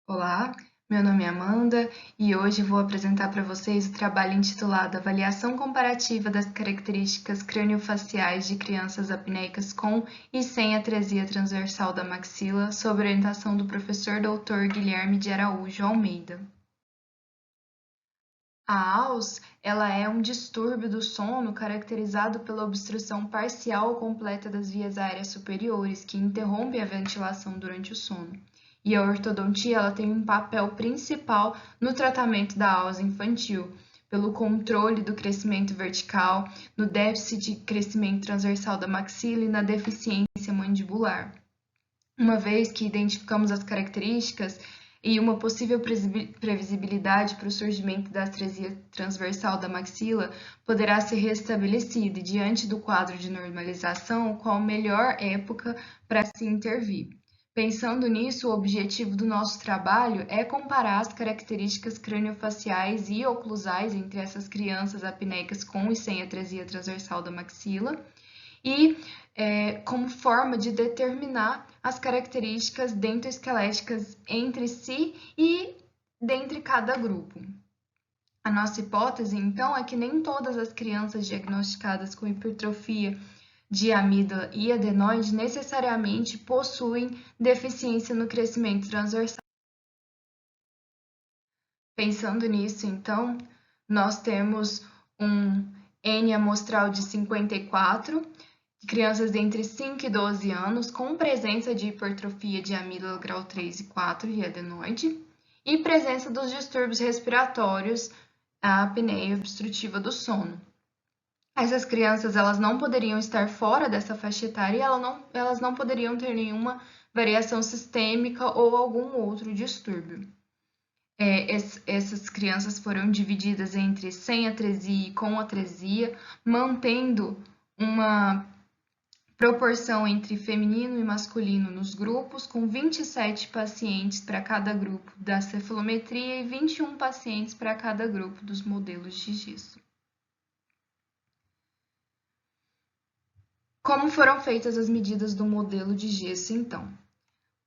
Olá, meu nome é Amanda e hoje vou apresentar para vocês o trabalho intitulado Avaliação Comparativa das Características Craniofaciais de Crianças Apneicas com e sem atresia transversal da maxila, sob orientação do professor Dr. Guilherme de Araújo Almeida. A AUS, ela é um distúrbio do sono caracterizado pela obstrução parcial ou completa das vias aéreas superiores, que interrompe a ventilação durante o sono. E a ortodontia, ela tem um papel principal no tratamento da AUS infantil, pelo controle do crescimento vertical, no déficit de crescimento transversal da maxila e na deficiência mandibular. Uma vez que identificamos as características e uma possível previsibilidade para o surgimento da atresia transversal da maxila, poderá ser restabelecida e, diante do quadro de normalização, qual a melhor época para se intervir. Pensando nisso, o objetivo do nosso trabalho é comparar as características craniofaciais e oclusais entre essas crianças apneicas com e sem atresia transversal da maxila e como forma de determinar as características dentoesqueléticas entre si e dentre cada grupo. A nossa hipótese, então, é que nem todas as crianças diagnosticadas com hipertrofia de amígdala e adenoide necessariamente possuem deficiência no crescimento transversal. Pensando nisso, então, nós temos um N amostral de 54, crianças entre 5 e 12 anos com presença de hipertrofia de amígdala grau 3 e 4 e adenoide, e presença dos distúrbios respiratórios, a apneia obstrutiva do sono. Essas crianças elas não poderiam estar fora dessa faixa etária e elas não poderiam ter nenhuma variação sistêmica ou algum outro distúrbio. Essas crianças foram divididas entre sem atresia e com atresia, mantendo uma proporção entre feminino e masculino nos grupos, com 27 pacientes para cada grupo da cefalometria e 21 pacientes para cada grupo dos modelos de gesso. Como foram feitas as medidas do modelo de gesso, então?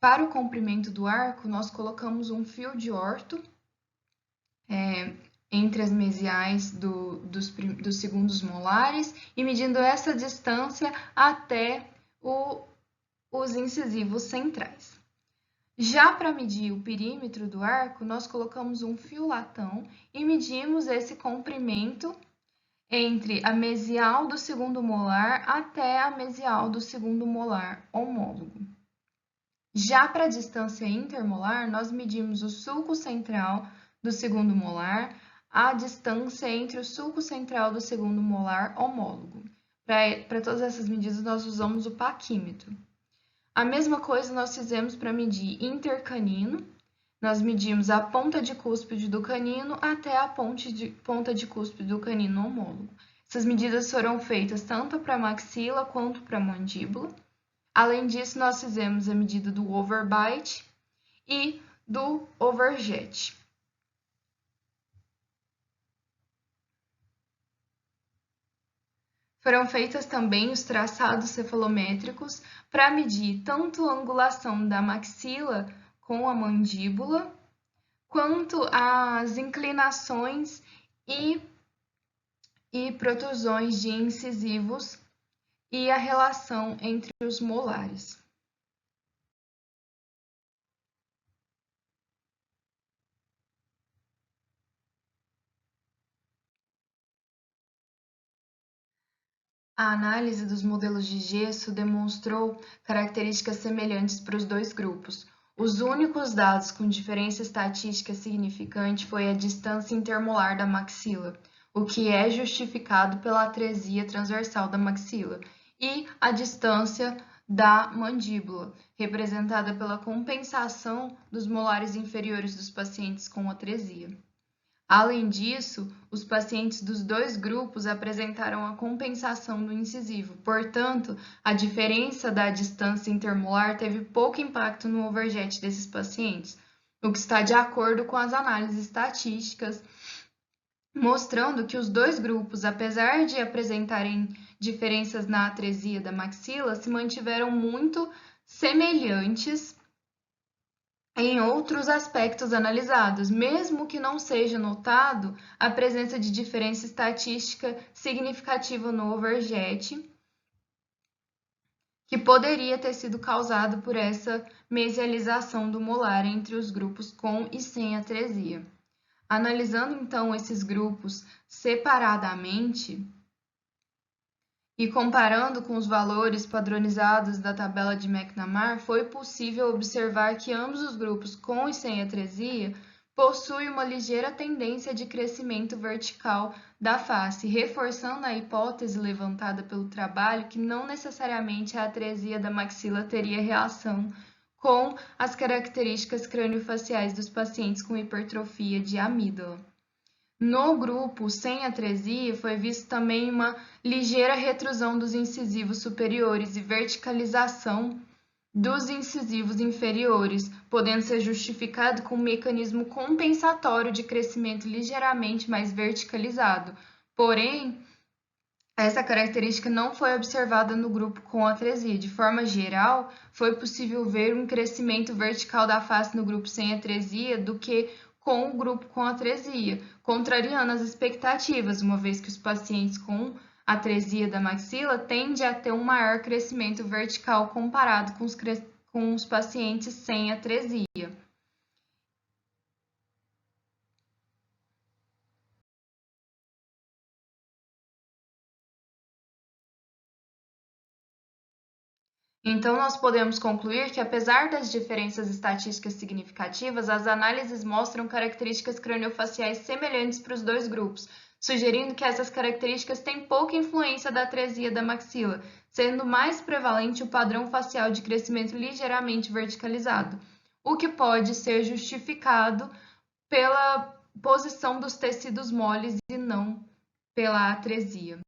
Para o comprimento do arco, nós colocamos um fio de orto entre as mesiais dos segundos molares e medindo essa distância até os incisivos centrais. Já para medir o perímetro do arco, nós colocamos um fio latão e medimos esse comprimento entre a mesial do segundo molar até a mesial do segundo molar homólogo. Já para a distância intermolar, nós medimos o sulco central do segundo molar, a distância entre o sulco central do segundo molar homólogo. Para todas essas medidas, nós usamos o paquímetro. A mesma coisa nós fizemos para medir intercanino. Nós medimos a ponta de cúspide do canino até a ponta de cúspide do canino homólogo. Essas medidas foram feitas tanto para a maxila quanto para a mandíbula. Além disso, nós fizemos a medida do overbite e do overjet. Foram feitas também os traçados cefalométricos para medir tanto a angulação da maxila com a mandíbula, quanto as inclinações e protrusões de incisivos e a relação entre os molares. A análise dos modelos de gesso demonstrou características semelhantes para os dois grupos. Os únicos dados com diferença estatística significante foi a distância intermolar da maxila, o que é justificado pela atresia transversal da maxila, e a distância da mandíbula, representada pela compensação dos molares inferiores dos pacientes com atresia. Além disso, os pacientes dos dois grupos apresentaram a compensação do incisivo, portanto, a diferença da distância intermolar teve pouco impacto no overjet desses pacientes, o que está de acordo com as análises estatísticas, mostrando que os dois grupos, apesar de apresentarem diferenças na atresia da maxila, se mantiveram muito semelhantes em outros aspectos analisados, mesmo que não seja notado a presença de diferença estatística significativa no overjet, que poderia ter sido causado por essa mesialização do molar entre os grupos com e sem atresia. Analisando então esses grupos separadamente e comparando com os valores padronizados da tabela de McNamara, foi possível observar que ambos os grupos com e sem atresia possuem uma ligeira tendência de crescimento vertical da face, reforçando a hipótese levantada pelo trabalho que não necessariamente a atresia da maxila teria relação com as características craniofaciais dos pacientes com hipertrofia de amígdala. No grupo sem atresia, foi visto também uma ligeira retrusão dos incisivos superiores e verticalização dos incisivos inferiores, podendo ser justificado com um mecanismo compensatório de crescimento ligeiramente mais verticalizado. Porém, essa característica não foi observada no grupo com atresia. De forma geral, foi possível ver um crescimento vertical da face no grupo sem atresia do que com o grupo com atresia, contrariando as expectativas, uma vez que os pacientes com atresia da maxila tendem a ter um maior crescimento vertical comparado com os pacientes sem atresia. Então, nós podemos concluir que, apesar das diferenças estatísticas significativas, as análises mostram características craniofaciais semelhantes para os dois grupos, sugerindo que essas características têm pouca influência da atresia da maxila, sendo mais prevalente o padrão facial de crescimento ligeiramente verticalizado, o que pode ser justificado pela posição dos tecidos moles e não pela atresia.